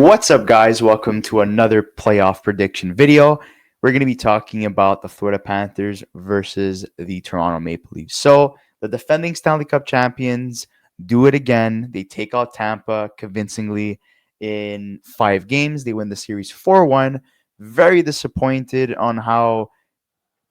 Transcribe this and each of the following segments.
What's up, guys? Welcome to another playoff prediction video. We're going to be talking about the Florida Panthers versus the Toronto Maple Leafs. So, the defending Stanley Cup champions do it again. They take out Tampa convincingly in 5 games. They win the series 4-1. Very disappointed on how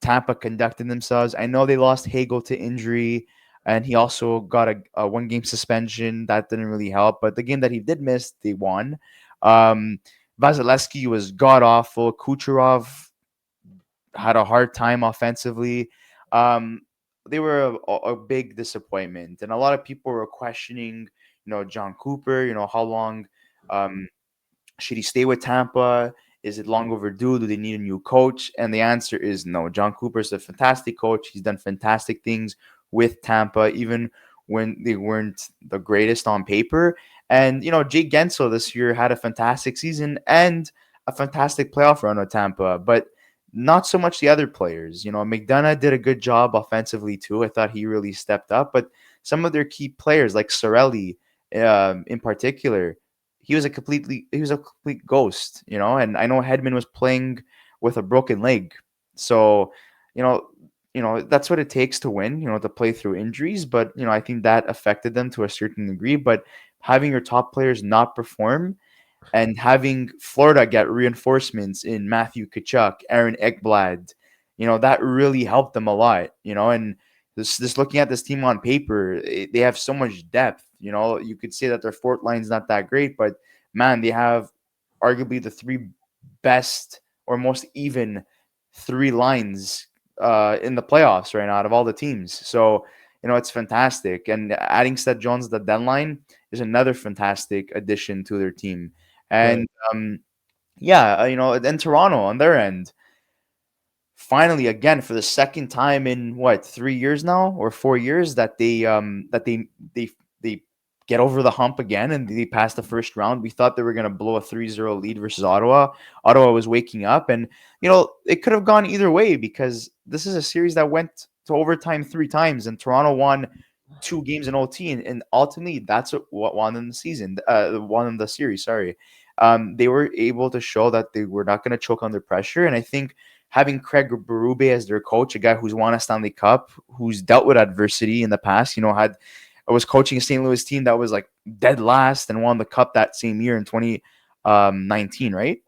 Tampa conducted themselves. I know they lost Hagel to injury, and he also got a 1 game suspension. That didn't really help. But the game that he did miss, they won. Um, Vasilevsky was god awful. Kucherov had a hard time offensively. Um, they were a big disappointment, and a lot of people were questioning, John Cooper. How long um, should he stay with Tampa? Is it long overdue? Do they need a new coach? And the answer is no. John Cooper is a fantastic coach. He's done fantastic things with Tampa, even when they weren't the greatest on paper. And, Jake Gensel this year had a fantastic season and a fantastic playoff run with Tampa, but not so much the other players. McDonough did a good job offensively too. I thought he really stepped up, but some of their key players like Sorelli in particular, he was a complete ghost, and I know Hedman was playing with a broken leg. So, you know, that's what it takes to win, to play through injuries, but I think that affected them to a certain degree, but having your top players not perform and having Florida get reinforcements in Matthew Tkachuk, Aaron Ekblad, that really helped them a lot, and this looking at this team on paper, they have so much depth. You could say that their fourth line's not that great, but man, they have arguably the three best or most even three lines in the playoffs right now out of all the teams. So, it's fantastic. And adding Seth Jones at the deadline is another fantastic addition to their team. Right. And yeah, then Toronto on their end, finally again for the second time in what 3 years now or 4 years that they get over the hump again and they pass the first round. We thought they were going to blow a 3-0 lead versus Ottawa. Ottawa was waking up, and it could have gone either way because this is a series that went to overtime 3 times, and Toronto won 2 games in OT, and ultimately that's what won them the season, won them the series. Sorry, they were able to show that they were not going to choke under pressure, and I think having Craig Berube as their coach, a guy who's won a Stanley Cup, who's dealt with adversity in the past, had I was coaching a St. Louis team that was like dead last and won the cup that same year in 2019, right?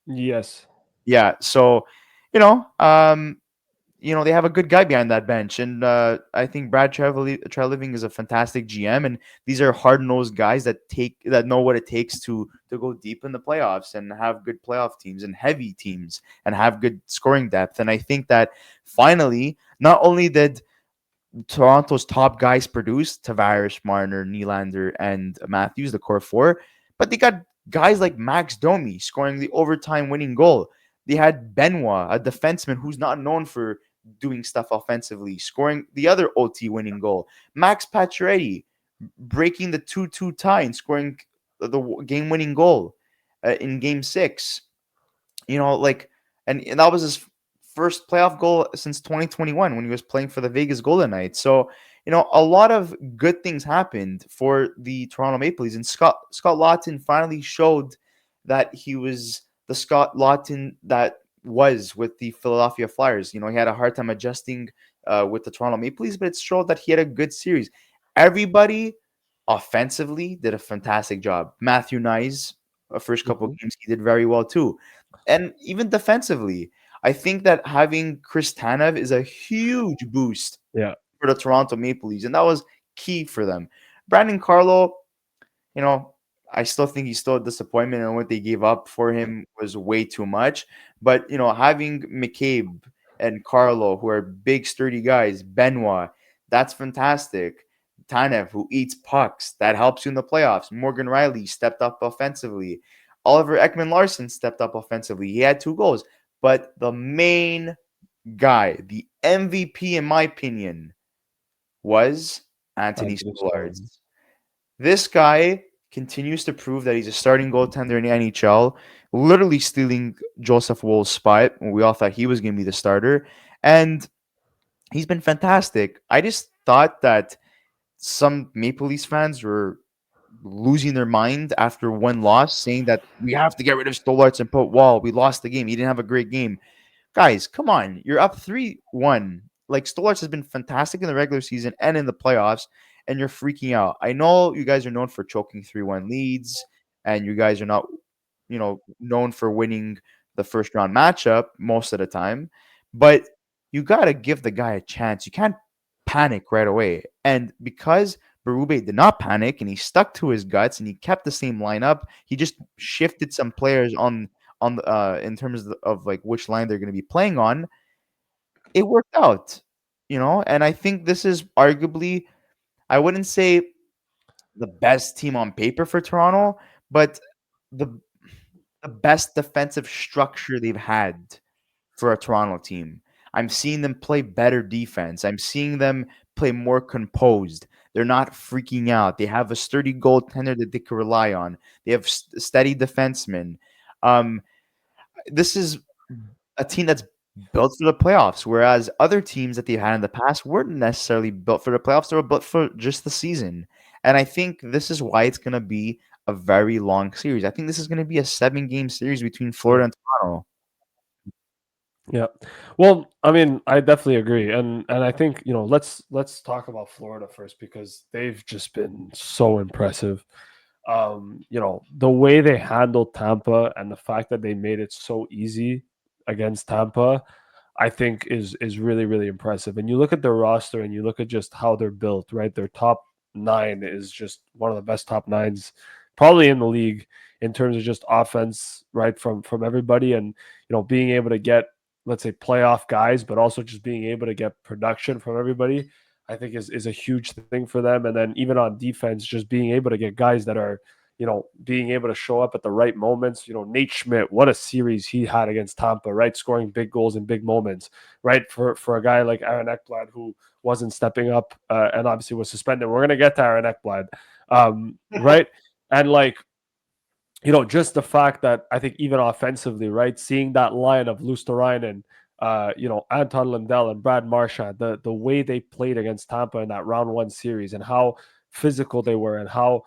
Yes. Yeah. So, you know, um, they have a good guy behind that bench, and I think Brad Treliving is a fantastic GM, and these are hard nosed guys that know what it takes to go deep in the playoffs and have good playoff teams and heavy teams and have good scoring depth. And I think that finally, not only did Toronto's top guys produce Tavares, Marner, Nylander, and Matthews, the core four, but they got guys like Max Domi scoring the overtime winning goal. They had Benoit, a defenseman who's not known for doing stuff offensively, scoring the other OT winning goal. Max Pacioretty breaking the 2-2 tie and scoring the game winning goal in game 6. And that was his first playoff goal since 2021 when he was playing for the Vegas Golden Knights. So, a lot of good things happened for the Toronto Maple Leafs, and Scott Lawton finally showed that he was the Scott Lawton that was with the Philadelphia Flyers. He had a hard time adjusting with the Toronto Maple Leafs, but it showed that he had a good series. Everybody offensively did a fantastic job. Matthew Nyes, first couple of Mhm. games, he did very well too. And even defensively, I think that having Chris Tanev is a huge boost Yeah. for the Toronto Maple Leafs, and that was key for them. Brandon Carlo, you know, I still think he's still a disappointment, and what they gave up for him was way too much. But having McCabe and Carlo, who are big, sturdy guys, Benoit, that's fantastic. Tanev, who eats pucks, that helps you in the playoffs. Morgan Riley stepped up offensively. Oliver Ekman Larson stepped up offensively. He had 2 goals. But the main guy, the MVP, in my opinion, was Anthony Anthony Stolarz. Stolarz. This guy continues to prove that he's a starting goaltender in the NHL, literally stealing Joseph Woll's spot when we all thought he was going to be the starter. And he's been fantastic. I just thought that some Maple Leafs fans were losing their mind after one loss, saying that we have to get rid of Stolarz and put Wall. We lost the game. He didn't have a great game. Guys, come on. You're up 3-1. Like, Stolarz has been fantastic in the regular season and in the playoffs, and you're freaking out. I know you guys are known for choking 3-1 leads, and you guys are not, known for winning the first round matchup most of the time, but you got to give the guy a chance. You can't panic right away. And because Berube did not panic and he stuck to his guts and he kept the same lineup, he just shifted some players on the, in terms of like which line they're going to be playing on. It worked out, and I think this is arguably, I wouldn't say the best team on paper for Toronto, but the the best defensive structure they've had for a Toronto team. I'm seeing them play better defense. I'm seeing them play more composed. They're not freaking out. They have a sturdy goaltender that they can rely on. They have steady defensemen. Um, this is a team that's built for the playoffs, whereas other teams that they've had in the past weren't necessarily built for the playoffs. They were built for just the season. And I think this is why it's going to be a very long series. I think this is going to be a 7-game series between Florida and Toronto. Yeah. Well, I mean, I definitely agree. And I think, let's talk about Florida first because they've just been so impressive. The way they handled Tampa and the fact that they made it so easy against Tampa, I think is really, really impressive. And you look at their roster and you look at just how they're built, right? Their top nine is just one of the best top nines probably in the league in terms of just offense, right? From everybody and being able to get, let's say, playoff guys, but also just being able to get production from everybody, I think is a huge thing for them. And then even on defense, just being able to get guys that are, being able to show up at the right moments. Nate Schmidt, what a series he had against Tampa, right? Scoring big goals in big moments, right? For a guy like Aaron Ekblad who wasn't stepping up and obviously was suspended. We're gonna get to Aaron Ekblad, right? And like, just the fact that I think even offensively, right, seeing that line of Luosterainen, Anton Lundell and Brad Marchand, the way they played against Tampa in that round one series and how physical they were and how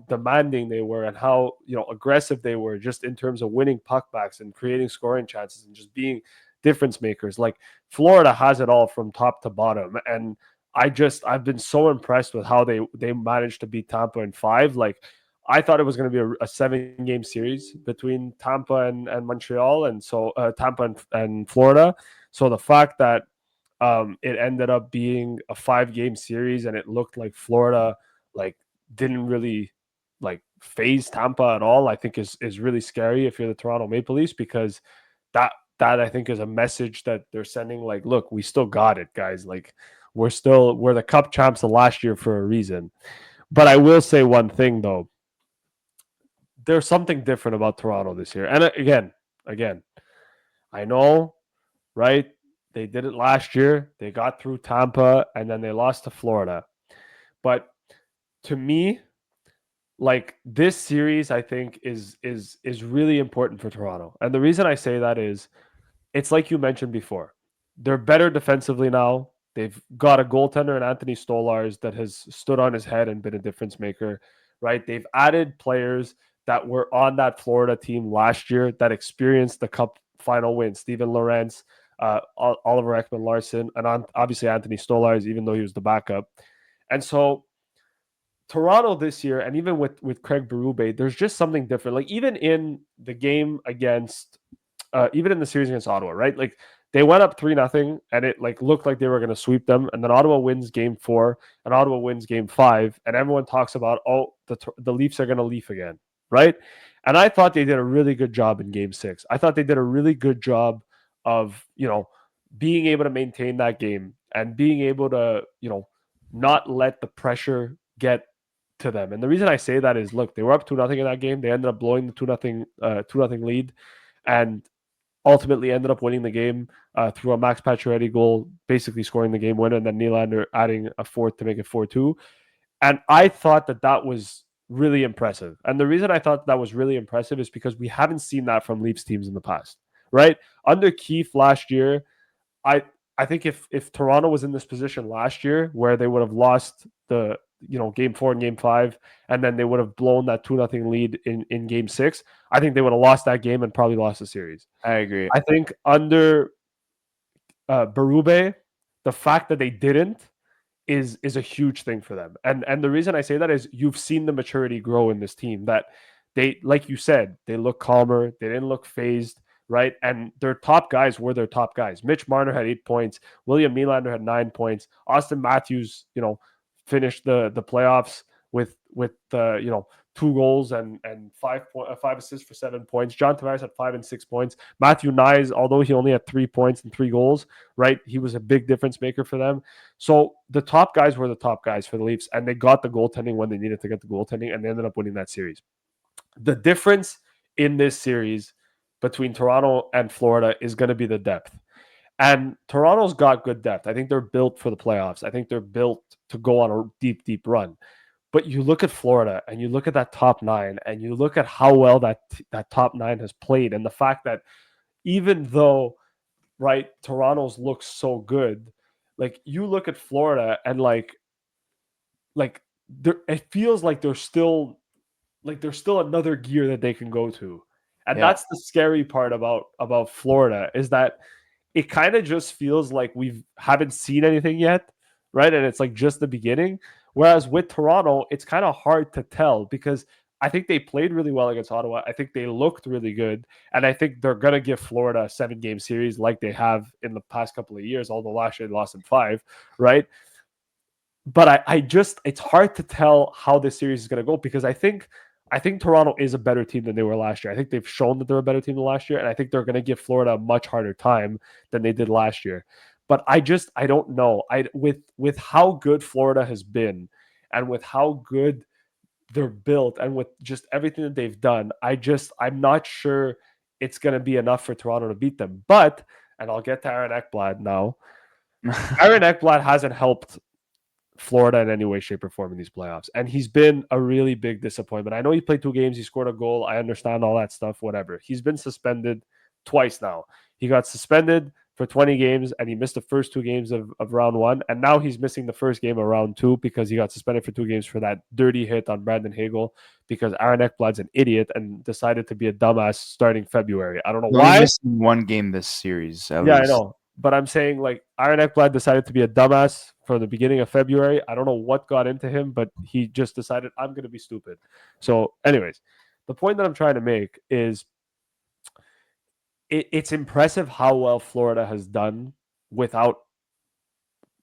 demanding they were and how aggressive they were just in terms of winning puckbacks and creating scoring chances and just being difference makers. Like Florida has it all from top to bottom, and I've been so impressed with how they managed to beat Tampa in 5. Like I thought it was going to be a 7-game series between Tampa and Montreal, and so Tampa and Florida. So the fact that it ended up being a 5-game series and it looked like Florida like didn't really like phase Tampa at all, I think is really scary if you're the Toronto Maple Leafs, because that I think is a message that they're sending, like, look, we still got it, guys. Like we're the Cup champs of last year for a reason. But I will say one thing though, there's something different about Toronto this year. And again, I know, right? They did it last year. They got through Tampa and then they lost to Florida. But to me, like this series, I think is really important for Toronto. And the reason I say that is it's like you mentioned before. They're better defensively now. They've got a goaltender in Anthony Stolarz that has stood on his head and been a difference maker, right? They've added players that were on that Florida team last year that experienced the Cup final win. Steven Lorentz, Oliver Ekman-Larsson, and obviously Anthony Stolarz, even though he was the backup. And so Toronto this year, and even with Craig Berube, there's just something different. Like even in the game against even in the series against Ottawa, right? Like they went up 3-0 and it like looked like they were going to sweep them. And then Ottawa wins game 4 and Ottawa wins game 5. And everyone talks about, oh, the Leafs are going to leaf again, right? And I thought they did a really good job in game 6. I thought they did a really good job of, being able to maintain that game and being able to, not let the pressure get to them. And the reason I say that is, look, they were up 2-0 in that game. They ended up blowing the 2-0 lead and ultimately ended up winning the game through a Max Pacioretty goal, basically scoring the game winner, and then Nylander adding a fourth to make it 4-2. And I thought that was really impressive. And the reason I thought that was really impressive is because we haven't seen that from Leafs teams in the past, right? Under Keefe last year, I think if Toronto was in this position last year where they would have lost the game 4 and game 5, and then they would have blown that 2-0 lead in game 6, I think they would have lost that game and probably lost the series. I agree. I think under Berube, the fact that they didn't is a huge thing for them. And the reason I say that is you've seen the maturity grow in this team, that they, like you said, they look calmer, they didn't look phased, right? And their top guys were their top guys. Mitch Marner had 8 points, William Nylander had 9 points, Austin Matthews, finished the playoffs with 2 goals and 5 assists for 7 points. John Tavares had 5 and 6 points. Matthew Nyes, although he only had 3 points and 3 goals, right? He was a big difference maker for them. So the top guys were the top guys for the Leafs, and they got the goaltending when they needed to get the goaltending, and they ended up winning that series. The difference in this series between Toronto and Florida is going to be the depth. And Toronto's got good depth. I think they're built for the playoffs. I think they're built to go on a deep, deep run. But you look at Florida and you look at that top 9 and you look at how well that top 9 has played, and the fact that even though, right, Toronto's looks so good, like you look at Florida and like it feels like there's still another gear that they can go to. And Yeah. that's the scary part about Florida, is that it kind of just feels like we haven't seen anything yet, right? And it's like just the beginning. Whereas with Toronto, it's kind of hard to tell, because I think they played really well against Ottawa. I think they looked really good. And I think they're going to give Florida a 7-game series like they have in the past couple of years, although last year they lost in 5, right? But it's hard to tell how this series is going to go, because I think Toronto is a better team than they were last year. I think they've shown that they're a better team than last year, and I think they're going to give Florida a much harder time than they did last year. But I don't know. With how good Florida has been, and with how good they're built, and with just everything that they've done, I'm not sure it's going to be enough for Toronto to beat them. But, and I'll get to Aaron Ekblad now. Aaron Ekblad hasn't helped Florida in any way, shape, or form in these playoffs. And he's been a really big disappointment. I know he played 2 games, he scored a goal. I understand all that stuff, whatever. He's been suspended twice now. He got suspended for 20 games and he missed the first 2 games of round 1. And now he's missing the first game of round 2 because he got suspended for 2 games for that dirty hit on Brandon Hagel, because Aaron Ekblad's an idiot and decided to be a dumbass starting February. I don't know why. He's missing 1 game this series. Yeah, least. I know. But I'm saying, like, Aaron Ekblad decided to be a dumbass from the beginning of February. I don't know what got into him, but he just decided, I'm going to be stupid. So, anyways, the point that I'm trying to make is it's impressive how well Florida has done without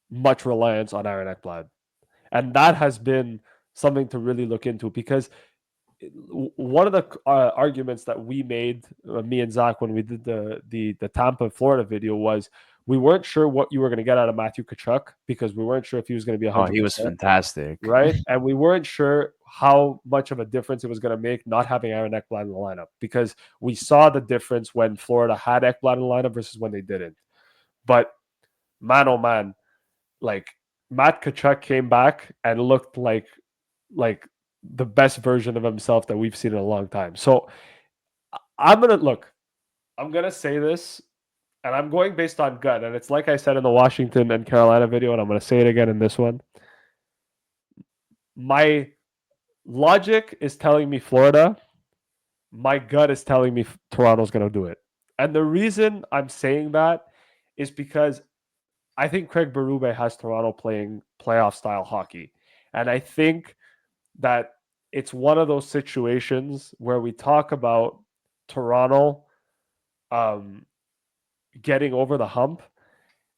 much reliance on Aaron Ekblad. And that has been something to really look into, because one of the arguments that we made, me and Zach, when we did the Tampa Florida video, was we weren't sure what you were going to get out of Matthew Tkachuk, because we weren't sure if he was going to be 100%. Oh, he was fantastic, right? And we weren't sure how much of a difference it was going to make not having Aaron Ekblad in the lineup, because we saw the difference when Florida had Ekblad in the lineup versus when they didn't. But man, oh man, like Matt Tkachuk came back and looked like the best version of himself that we've seen in a long time. So I'm going to say this, and I'm going based on gut. And it's like I said in the Washington and Carolina video, and I'm going to say it again in this one. My logic is telling me Florida. My gut is telling me Toronto's going to do it. And the reason I'm saying that is because I think Craig Berube has Toronto playing playoff style hockey. And I think that it's one of those situations where we talk about Toronto getting over the hump.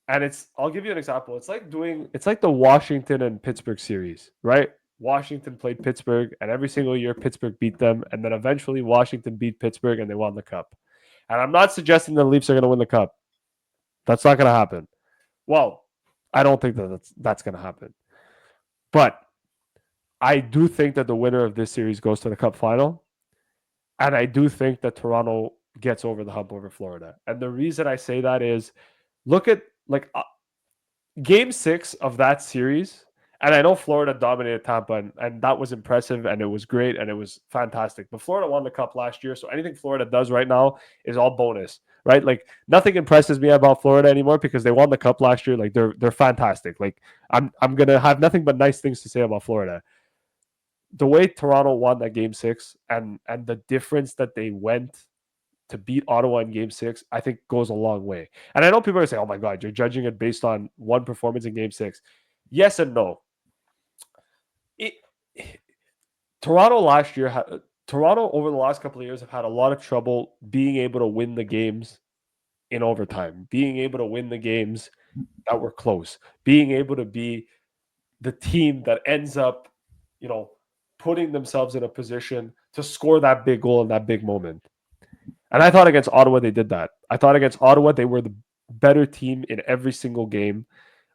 And I'll give you an example. It's like the Washington and Pittsburgh series, right? Washington played Pittsburgh, and every single year Pittsburgh beat them. And then eventually Washington beat Pittsburgh and they won the cup. And I'm not suggesting the Leafs are going to win the cup. That's not going to happen. Well, I don't think that's going to happen. But I do think that the winner of this series goes to the cup final. And I do think that Toronto gets over the hump over Florida. And the reason I say that is, look at game 6 of that series. And I know Florida dominated Tampa, and that was impressive, and it was great, and it was fantastic. But Florida won the cup last year, so anything Florida does right now is all bonus, right? Like nothing impresses me about Florida anymore because they won the cup last year. Like they're fantastic. Like I'm gonna have nothing but nice things to say about Florida. The way Toronto won that game six and the difference that they went to beat Ottawa in game six, I think goes a long way. And I know people are gonna say, oh my God, you're judging it based on one performance in game six. Yes and no. It, Toronto last year had Toronto over the last couple of years have had a lot of trouble being able to win the games in overtime, being able to win the games that were close, being able to be the team that ends up, you know, putting themselves in a position to score that big goal in that big moment. And I thought against Ottawa, they did that. I thought against Ottawa, they were the better team in every single game.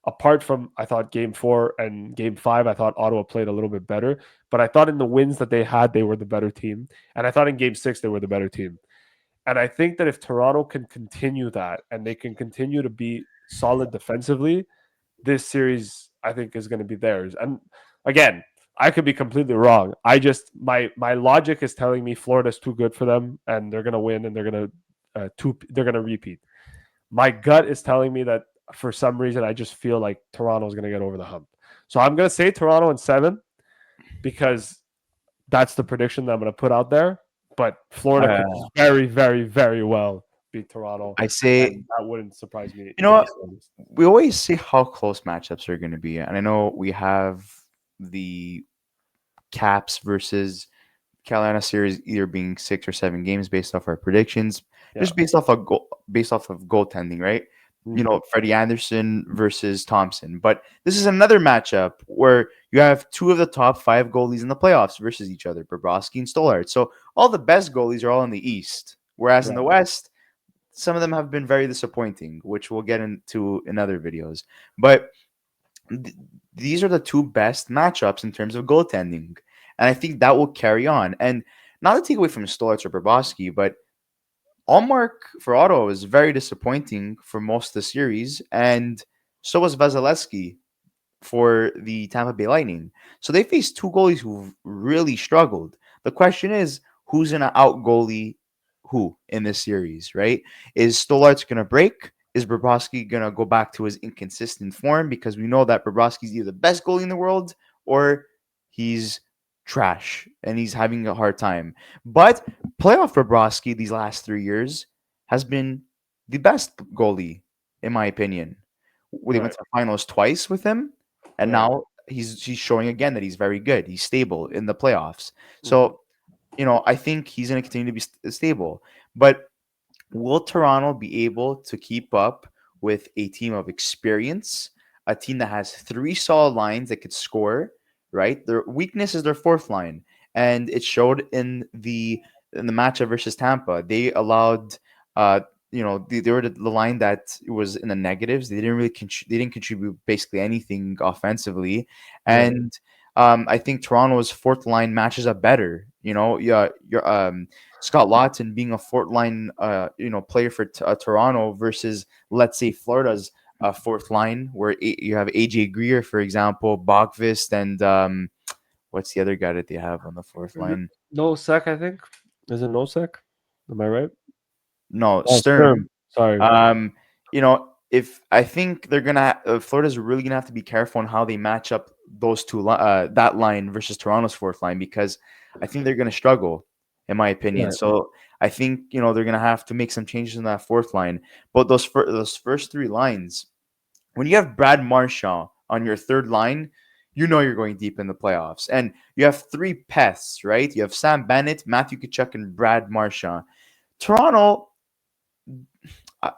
Apart from, I thought game four and game five, I thought Ottawa played a little bit better. But I thought in the wins that they had, they were the better team. And I thought in game six, they were the better team. And I think that if Toronto can continue that and they can continue to be solid defensively, this series, I think, is going to be theirs. And again, I could be completely wrong. I just my logic is telling me Florida's too good for them, and they're going to win, and they're going to repeat. My gut is telling me that for some reason I just feel like Toronto's going to get over the hump. So I'm going to say Toronto in 7 because that's the prediction that I'm going to put out there. But Florida could very, very, very well beat Toronto. I say, And that wouldn't surprise me. you know what? We always see how close matchups are going to be. And I know we have the Caps versus Carolina series either being 6 or 7 games based off our predictions, just based off of goaltending, right? You know, Freddie Anderson versus Thompson. But this is another matchup where you have 2 of the top 5 goalies in the playoffs versus each other, Bobrovsky and Stolarz. So all the best goalies are all in the East, whereas in the West, some of them have been very disappointing, which we'll get into in other videos. But these are the 2 best matchups in terms of goaltending. And I think that will carry on. And not to take away from Stolarz or Bobrovsky, but Allmark for Ottawa was very disappointing for most of the series. And so was Vasilevsky for the Tampa Bay Lightning. So they faced 2 goalies who really struggled. The question is, who's going to out goalie who in this series, right? Is Stolarz going to break? Is Bobrovsky going to go back to his inconsistent form? Because we know that Bobrovsky's either the best goalie in the world or he's trash and he's having a hard time. But playoff Bobrovsky these last 3 years has been the best goalie, in my opinion. They went to the finals twice with him, and now he's showing again that he's very good. He's stable in the playoffs. So, you know, I think he's going to continue to be stable. But will Toronto be able to keep up with a team of experience, a team that has 3 solid lines that could score, right? Their weakness is their 4th line, and it showed in the matchup versus Tampa. They allowed they were the line that was in the negatives. They didn't really they didn't contribute basically anything offensively, and I think Toronto's 4th line matches up better. You know, your Scott Laughton being a 4th line player for Toronto versus, let's say, Florida's 4th line, where you have AJ Greer, for example, Bachvist, and what's the other guy that they have on the 4th line? Nosek, I think. Is it Nosek? Am I right? No, Stern. Sorry. You know, if I think they're gonna, Florida's really gonna have to be careful on how they match up those 2 that line versus Toronto's 4th line, because I think they're gonna struggle, in my opinion. Right. So I think they're gonna have to make some changes in that 4th line. But those first 3 lines, when you have Brad Marchand on your 3rd line, you're going deep in the playoffs. And you have 3 pests, right? You have Sam Bennett, Matthew Tkachuk, and Brad Marchand. Toronto,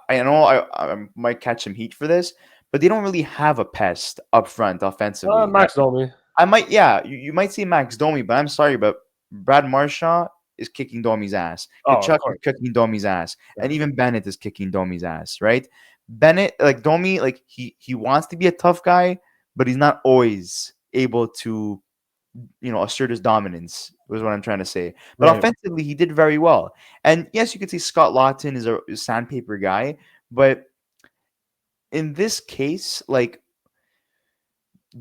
I know I might catch some heat for this, but they don't really have a pest up front offensively. Max Domi. You might say Max Domi, but I'm sorry, but Brad Marchand is kicking Domi's ass. Kachuk is kicking Domi's ass. Yeah. And even Bennett is kicking Domi's ass, right? Bennett, like Domi, like he wants to be a tough guy, but he's not always able to assert his dominance, was what I'm trying to say. But offensively, he did very well. And yes, you could say Scott Laughton is a sandpaper guy, but in this case, like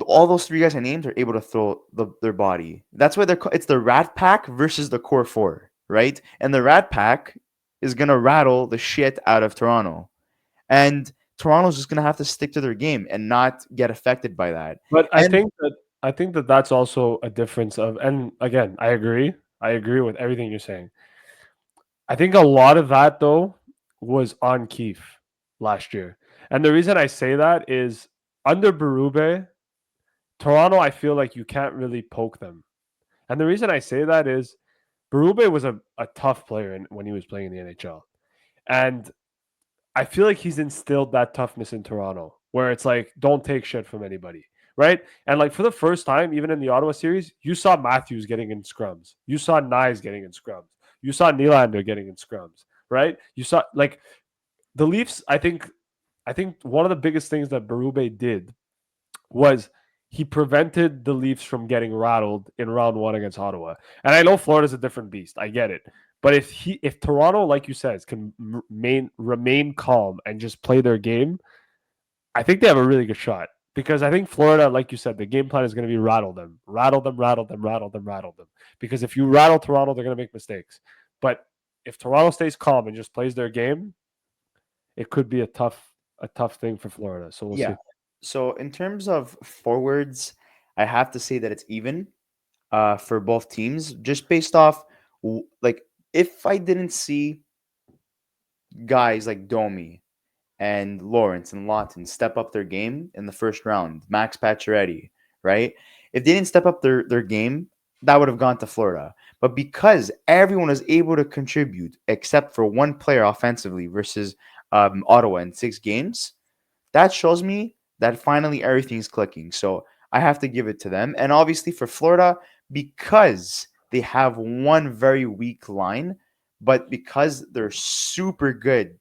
all those 3 guys I named are able to throw their body. That's why it's the Rat Pack versus the Core 4, right? And the Rat Pack is going to rattle the shit out of Toronto. And Toronto's just going to have to stick to their game and not get affected by that. But And I think that that's also a difference of, and again, I agree. I agree with everything you're saying. I think a lot of that though was on Keefe last year. And the reason I say that is under Berube, Toronto, I feel like you can't really poke them. And the reason I say that is Berube was a tough player when he was playing in the NHL. And I feel like he's instilled that toughness in Toronto, where it's like, don't take shit from anybody, right? And like for the first time, even in the Ottawa series, you saw Matthews getting in scrums, you saw Nyes getting in scrums, you saw Nylander getting in scrums, right? You saw like the Leafs. I think one of the biggest things that Berube did was he prevented the Leafs from getting rattled in round one against Ottawa. And I know Florida's a different beast. I get it. But if Toronto, like you said, can remain calm and just play their game, I think they have a really good shot. Because I think Florida, like you said, the game plan is going to be rattle them, rattle them, rattle them, rattle them, rattle them. Because if you rattle Toronto, they're going to make mistakes. But if Toronto stays calm and just plays their game, it could be a tough thing for Florida. So we'll yeah, see. so in terms of forwards, I have to say that it's even for both teams, just based off like if I didn't see guys like Domi and Lawrence and Lawton step up their game in the first round, Max Pacioretty, right? If they didn't step up their game, that would have gone to Florida. But because everyone was able to contribute except for one player offensively versus Ottawa in 6 games, that shows me that finally everything's clicking. So I have to give it to them. And obviously for Florida, because they have one very weak line, but because they're super good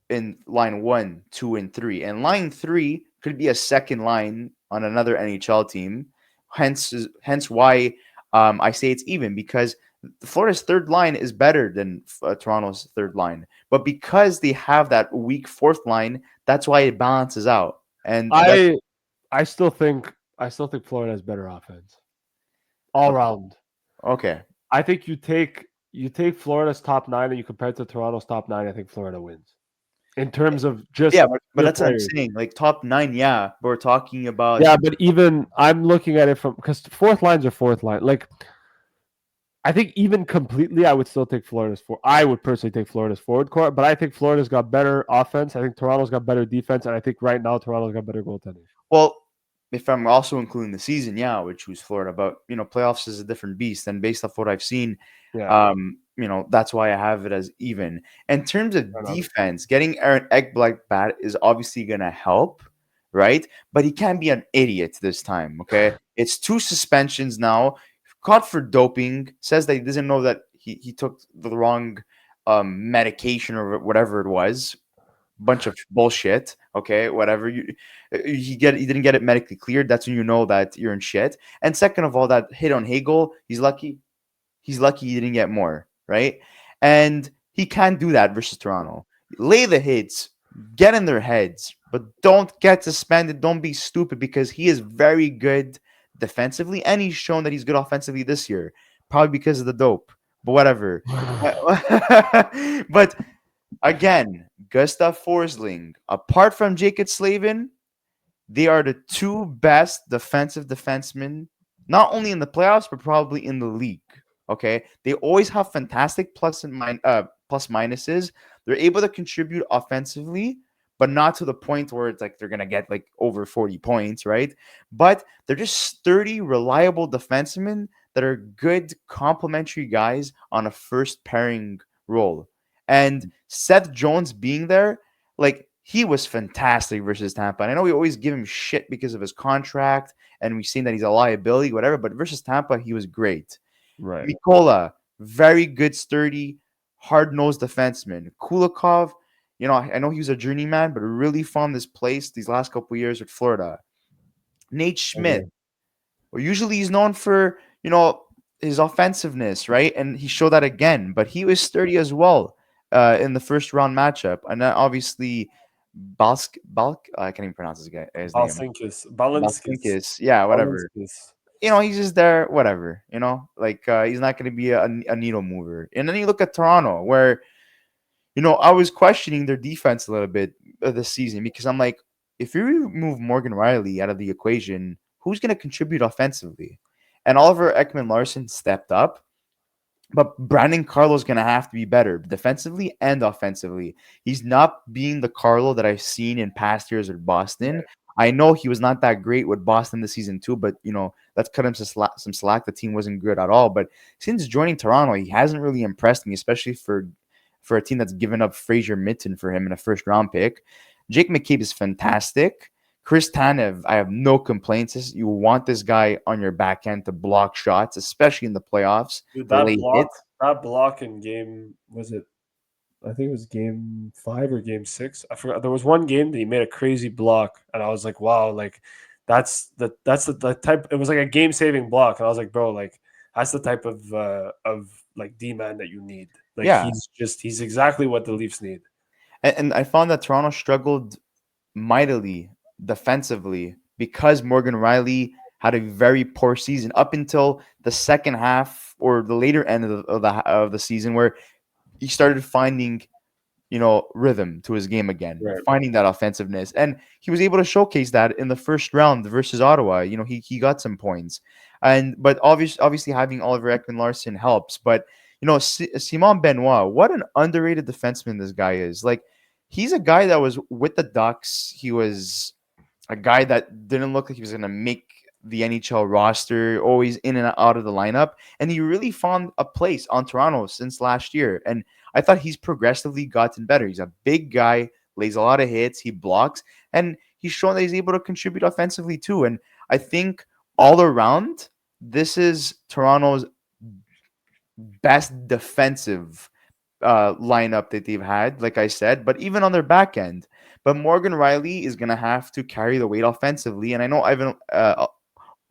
in line 1, 2, and 3. And line 3 could be a second line on another NHL team. Hence why I say it's even, because Florida's third line is better than Toronto's third line. But because they have that weak fourth line, that's why it balances out. And that's I I still think Florida has better offense all round. okay. I think you take Florida's top nine and you compare it to Toronto's top nine. I think Florida wins in terms of just Yeah, but pure that's what I'm players. saying. Like top 9, yeah, but we're talking about Yeah, but even I'm looking at it from because fourth lines are fourth line. Like I think even completely, I would still take Florida's for. I would personally take Florida's forward core, but I think Florida's got better offense. I think Toronto's got better defense, and I think right now Toronto's got better goaltending. well, if I'm also including the season, yeah, I would choose Florida. But playoffs is a different beast, and based off what I've seen, Yeah, that's why I have it as even. In terms fair of enough. defense, getting Aaron Ekblad back is obviously gonna help, right? But he can't be an idiot this time. Okay, it's 2 suspensions now. Caught for doping. Says that he doesn't know that he took the wrong medication or whatever it was. Bunch of bullshit. Okay, whatever he didn't get it medically cleared. That's when you know that you're in shit. And second of all, that hit on Hagel, he's lucky. He's lucky he didn't get more, right? And he can't do that versus Toronto. Lay the hits, get in their heads, but don't get suspended. Don't be stupid, because he is very good defensively, and he's shown that he's good offensively this year, probably because of the dope. But whatever. But again, Gustav Forsling, apart from Jacob Slavin, they are the 2 best defensive defensemen, not only in the playoffs, but probably in the league. Okay. They always have fantastic plus minuses. They're able to contribute offensively, but not to the point where it's like they're gonna get like over 40 points, right? But they're just sturdy, reliable defensemen that are good complementary guys on a first pairing role. And Seth Jones being there, like, he was fantastic versus Tampa. And I know we always give him shit because of his contract, and we've seen that he's a liability, whatever. But versus Tampa, he was great. Right. Mikola, very good, sturdy, hard-nosed defenseman. Kulikov, I know he was a journeyman, but really found this place these last couple of years with Florida. Nate Schmidt, Okay. well, usually he's known for, his offensiveness, right? And he showed that again, but he was sturdy as well in the first round matchup. And then obviously, Balk, I can't even pronounce his name. Balinskis. Balkinkis, yeah, whatever. Balinskis. He's just there, whatever. Like he's not going to be a needle mover. And then you look at Toronto, where I was questioning their defense a little bit this season because I'm like, if you remove Morgan Riley out of the equation, who's going to contribute offensively? And Oliver Ekman Larson stepped up, but Brandon Carlo's going to have to be better defensively and offensively. He's not being the Carlo that I've seen in past years with Boston. Right. I know he was not that great with Boston this season too, but let's cut him some slack. The team wasn't good at all. But since joining Toronto, he hasn't really impressed me, especially for a team that's given up Fraser Minton for him in a first round pick. Jake McCabe is fantastic. Chris Tanev, I have no complaints. You want this guy on your back end to block shots, especially in the playoffs, Dude, the late hit. that block in game, was it? I think it was game 5 or game 6. I forgot. There was one game that he made a crazy block, and I was like, wow, like that's the type. It was like a game saving block, and I was like, bro, like that's the type of like D man that you need. Like Yeah. he's exactly what the Leafs need. And I found that Toronto struggled mightily defensively because Morgan Riley had a very poor season up until the second half or the later end of the season where he started finding rhythm to his game again, Right. finding that offensiveness. And he was able to showcase that in the first round versus Ottawa. He got some points. But obviously having Oliver Ekman Larson helps. But Simon Benoit, what an underrated defenseman this guy is. Like, he's a guy that was with the Ducks. He was a guy that didn't look like he was going to make the NHL roster, always in and out of the lineup. And he really found a place on Toronto since last year. And I thought he's progressively gotten better. He's a big guy, lays a lot of hits, he blocks, and he's shown that he's able to contribute offensively too. And I think all around, this is Toronto's best defensive lineup that they've had, like I said, but even on their back end. But Morgan Riley is going to have to carry the weight offensively. And I know Ivan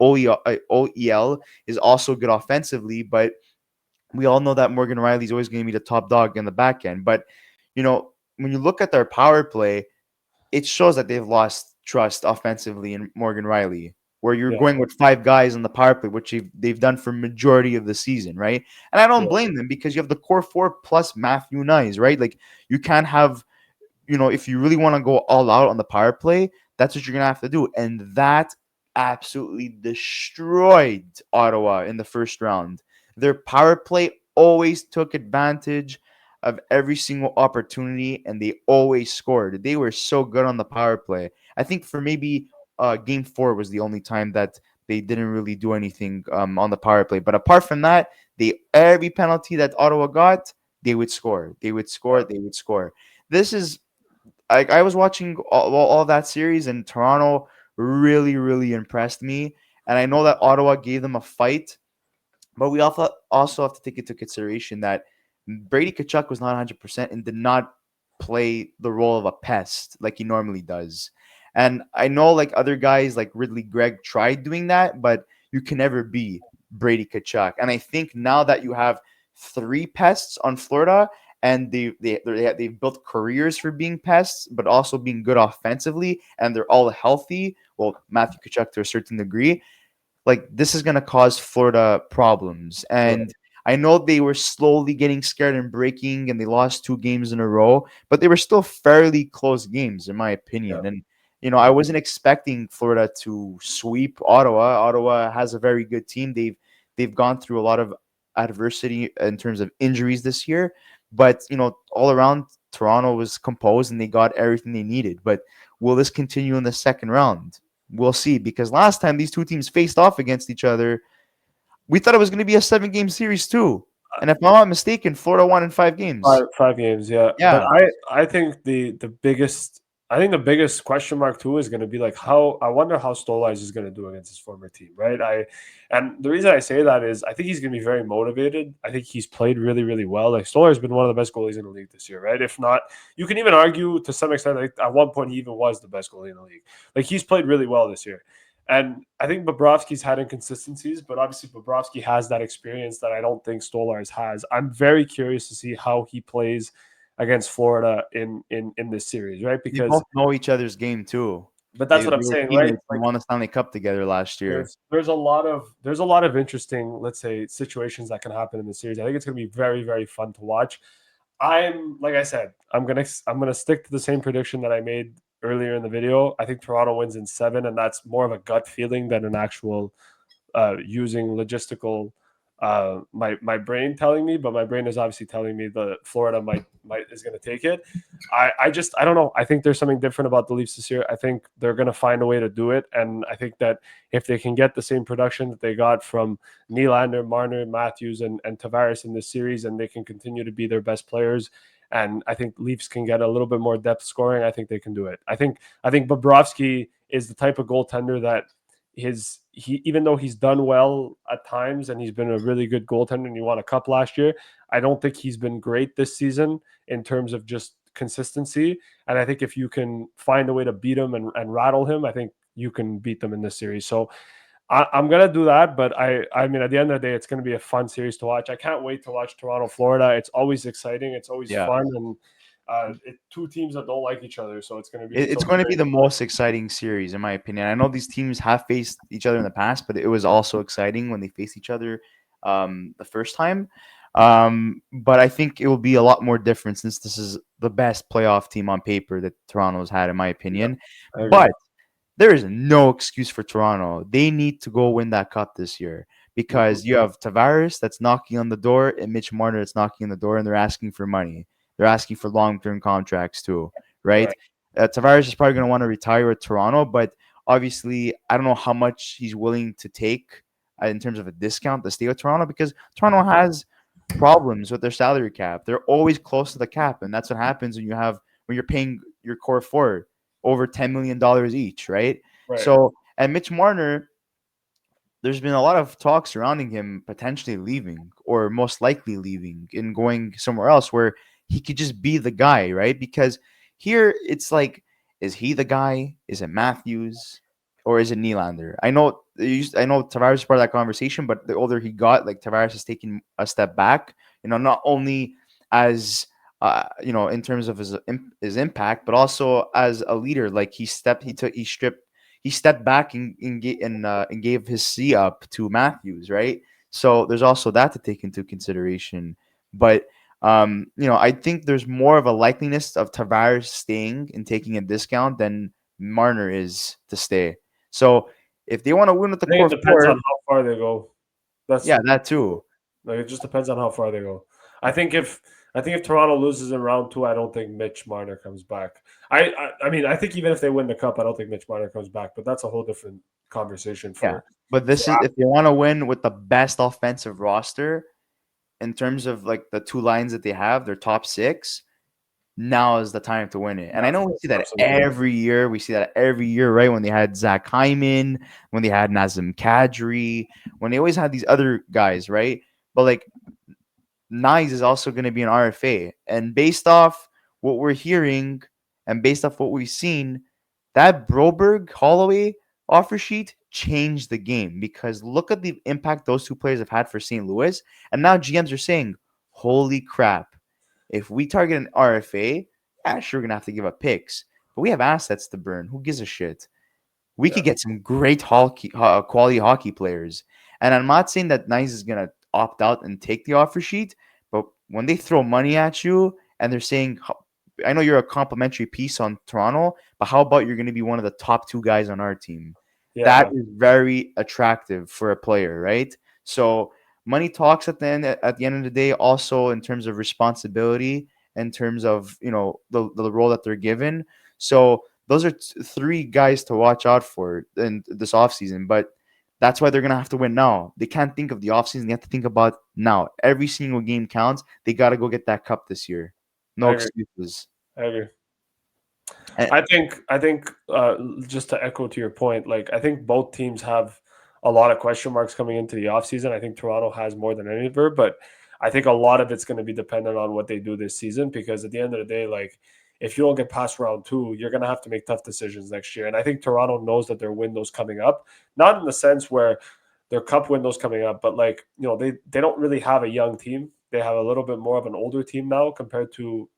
OEL is also good offensively, but we all know that Morgan Riley is always going to be the top dog in the back end. But, when you look at their power play, it shows that they've lost trust offensively in Morgan Riley, where you're Yeah. going with 5 guys on the power play, which they've done for majority of the season, right? And I don't Yeah. blame them because you have the core 4 plus Matthew Nyes, right? Like, you can't have, if you really want to go all out on the power play, that's what you're going to have to do. And that absolutely destroyed Ottawa in the first round. Their power play always took advantage of every single opportunity, and they always scored. They were so good on the power play. I think for maybe game 4 was the only time that they didn't really do anything on the power play. But apart from that, every penalty that Ottawa got, they would score. They would score. They would score. This is I was watching all that series, and Toronto really, really impressed me. And I know that Ottawa gave them a fight, but we also have to take into consideration that Brady Tkachuk was not 100% and did not play the role of a pest like he normally does. And I know like other guys like Ridley Gregg tried doing that, but you can never be Brady Tkachuk. And I think now that you have 3 pests on Florida and they've built careers for being pests, but also being good offensively, and they're all healthy. Well, Matthew Tkachuk to a certain degree, like this is going to cause Florida problems. Right. And I know they were slowly getting scared and breaking, and they lost 2 games in a row, but they were still fairly close games, in my Yeah. opinion. And I Yeah. wasn't expecting Florida to sweep Ottawa. Ottawa has a very good team. They've gone through a lot of adversity in terms of injuries this year, but all around Toronto was composed and they got everything they needed. But will this continue in the second round? We'll see, because last time these two teams faced off against each other, we thought it was going to be a 7-game series too. And if I'm not mistaken, Florida won in 5 games. 5 games, yeah. But Yeah, I think the biggest question mark too is going to be like how I wonder how Stolars is going to do against his former team, right? And the reason I say that is I think he's going to be very motivated. I think he's played really, really well. Like Stolar's been one of the best goalies in the league this year, right? If not, you can even argue to some extent like at one point he even was the best goalie in the league. Like he's played really well this year. And I think Bobrovsky's had inconsistencies, but obviously Bobrovsky has that experience that I don't think Stolarz has. I'm very curious to see how he plays against Florida in this series, right? they Because, both know each other's game too. but that's They, what I'm they were saying, right? teammates and Like won the Stanley Cup together last year. there's a lot of interesting, let's say, situations that can happen in the series. I think it's going to be very, very fun to watch. like I said, I'm gonna stick to the same prediction that I made earlier in the video. I think Toronto wins in 7, and that's more of a gut feeling than an actual using logistical my brain telling me, but my brain is obviously telling me that Florida might is going to take it. I don't know. I think there's something different about the Leafs this year. I think they're going to find a way to do it, and I think that if they can get the same production that they got from Nylander, Marner, Matthews, and Tavares in this series, and they can continue to be their best players. And I think Leafs can get a little bit more depth scoring. I think they can do it. I think Bobrovsky is the type of goaltender that he even though he's done well at times and he's been a really good goaltender and he won a cup last year, I don't think he's been great this season in terms of just consistency. And I think if you can find a way to beat him and rattle him, I think you can beat them in this series. So I'm gonna do that, but I mean at the end of the day, it's gonna be a fun series to watch. I can't wait to watch Toronto, Florida. It's always exciting. It's always Yeah. fun, and two teams that don't like each other, so it's gonna be It's going to be the most exciting series, in my opinion. I know these teams have faced each other in the past, but it was also exciting when they faced each other the first time. But I think it will be a lot more different since this is the best playoff team on paper that Toronto's had, in my opinion. I agree. But there is no excuse for Toronto. They need to go win that cup this year because you have Tavares that's knocking on the door and Mitch Marner that's knocking on the door, and they're asking for money. They're asking for long-term contracts too, right? Right. Tavares is probably going to want to retire with Toronto, but obviously, I don't know how much he's willing to take in terms of a discount to stay with Toronto because Toronto has problems with their salary cap. They're always close to the cap, and that's what happens when you're paying your core four over $10 million each, right? Right. So, and Mitch Marner, there's been a lot of talk surrounding him potentially leaving or most likely leaving and going somewhere else where he could just be the guy, right? Because here it's like, is he the guy? Is it Matthews or is it Nylander? I know Tavares is part of that conversation, but the older he got, like Tavares has taken a step back. Not only as in terms of his impact, but also as a leader. Like he stepped back and gave his C up to Matthews, right? So there's also that to take into consideration. But I think there's more of a likeliness of Tavares staying and taking a discount than Marner is to stay. So if they want to win with the I think core it depends on four, how far they go. That's yeah, that too. like it just depends on how far they go. I think if Toronto loses in round 2, I don't think Mitch Marner comes back. I mean I think even if they win the cup, I don't think Mitch Marner comes back. But that's a whole different conversation Yeah. for But this is if they want to win with the best offensive roster in terms of like the two lines that they have, their top six, now is the time to win it. And I know we see that absolutely. every year. We see that every year, right? When they had Zach Hyman, when they had Nazem Kadri, when they always had these other guys, right? But like Nyes is also going to be an RFA. And based off what we're hearing and based off what we've seen, that Broberg Holloway offer sheet changed the game because look at the impact those two players have had for St. Louis. And now GMs are saying, holy crap, if we target an RFA, yeah, sure, we're going to have to give up picks. But we have assets to burn. Who gives a shit? We could Yeah. get some great quality hockey players. And I'm not saying that Nice is going to opt out and take the offer sheet, but when they throw money at you and they're saying, I know you're a complimentary piece on Toronto, but how about you're going to be one of the top two guys on our team? That Yeah. is very attractive for a player, right? So money talks at the end of the day, also in terms of responsibility, in terms of the role that they're given. So those are three guys to watch out for in this offseason. But that's why they're going to have to win now. They can't think of the offseason. They have to think about now. Every single game counts. They got to go get that cup this year. I No agree. excuses. I agree. And, I think just to echo to your point, like I think both teams have a lot of question marks coming into the offseason. I think Toronto has more than any ever, but I think a lot of it's going to be dependent on what they do this season because at the end of the day, like if you don't get past round 2, you're going to have to make tough decisions next year. And I think Toronto knows that their windows coming up, not in the sense where their cup window's coming up, but like, they don't really have a young team. They have a little bit more of an older team now compared to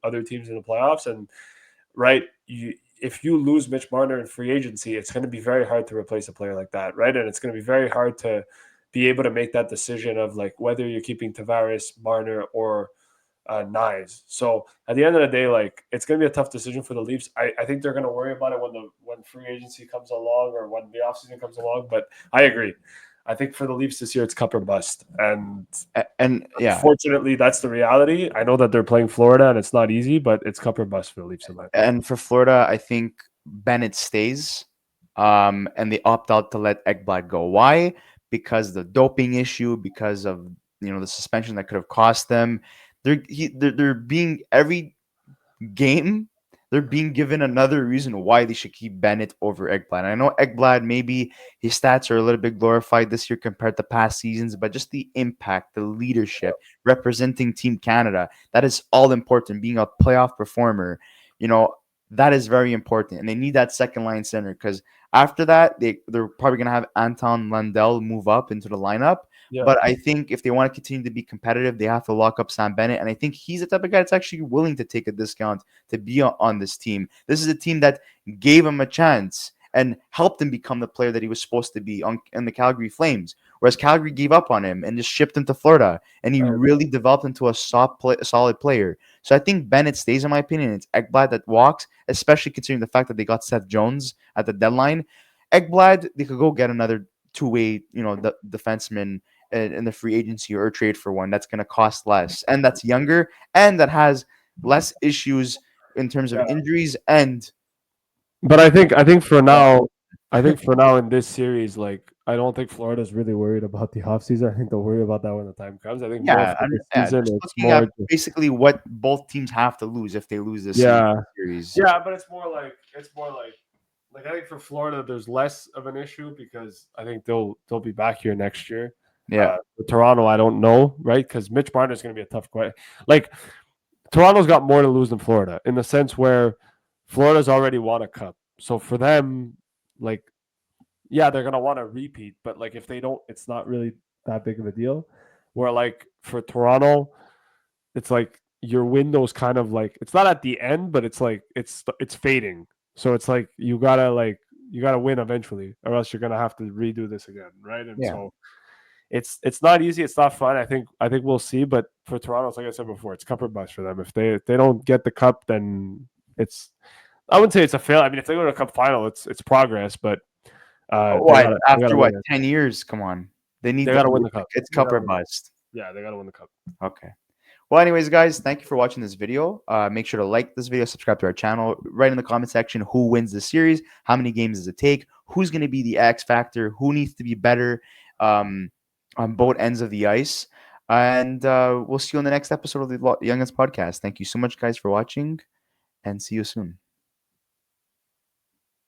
other teams in the playoffs. And right? If you lose Mitch Marner in free agency, it's going to be very hard to replace a player like that, right? And it's going to be very hard to be able to make that decision of like whether you're keeping Tavares, Marner, or Knies. So at the end of the day, like it's going to be a tough decision for the Leafs. I think they're going to worry about it when free agency comes along or when the offseason comes along. But I agree. I think for the Leafs this year, it's cup or bust. And yeah, unfortunately, that's the reality. I know that they're playing Florida and it's not easy, but it's cup or bust for the Leafs in my opinion. and for Florida, I think Bennett stays, and they opt out to let Ekblad go. Why? Because the doping issue, because of the suspension that could have cost them. They're being every game, they're being given another reason why they should keep Bennett over Ekblad. And I know Ekblad, maybe his stats are a little bit glorified this year compared to past seasons, but just the impact, the leadership, representing Team Canada, that is all important. Being a playoff performer, you know, that is very important. And they need that second line center because after that, they're probably going to have Anton Lundell move up into the lineup. Yeah. But I think if they want to continue to be competitive, they have to lock up Sam Bennett. And I think he's the type of guy that's actually willing to take a discount to be on this team. This is a team that gave him a chance and helped him become the player that he was supposed to be in the Calgary Flames. Whereas Calgary gave up on him and just shipped him to Florida. And he really developed into a solid player. So I think Bennett stays, in my opinion. It's Ekblad that walks, especially considering the fact that they got Seth Jones at the deadline. Ekblad, they could go get another two-way, defenseman in the free agency or trade for one that's going to cost less and that's younger and that has less issues in terms of injuries But I think for now, in this series, like I don't think Florida's really worried about the offseason. I think they'll worry about that when the time comes. I think more for the season, just it's looking more at basically what both teams have to lose if they lose this series. Yeah, but it's more like I think for Florida, there's less of an issue because I think they'll be back here next year. With Toronto, I don't know, right? Because Mitch Marner is going to be a tough question. Like Toronto's got more to lose than Florida in the sense where Florida's already won a cup. So for them, like, yeah, they're gonna want to repeat, but like if they don't, it's not really that big of a deal. Where like for Toronto, it's like your window's kind of like it's not at the end, but it's like it's fading. So it's like you gotta win eventually, or else you're gonna have to redo this again, right? And so it's not easy. It's not fun. I think we'll see. But for Toronto, like I said before, it's cup or bust for them. If they don't get the cup, then it's I wouldn't say it's a fail. I mean, if they go to a cup final, it's progress. But after 10 years? Come on, they got to win the cup. It's cup or bust. Yeah, they got to win the cup. Okay. Well, anyways, guys, thank you for watching this video. Make sure to like this video, subscribe to our channel. Write in the comment section who wins the series, how many games does it take, who's going to be the X factor, who needs to be better on both ends of the ice. And we'll see you on the next episode of the Youngest Podcast. Thank you so much, guys, for watching, and see you soon.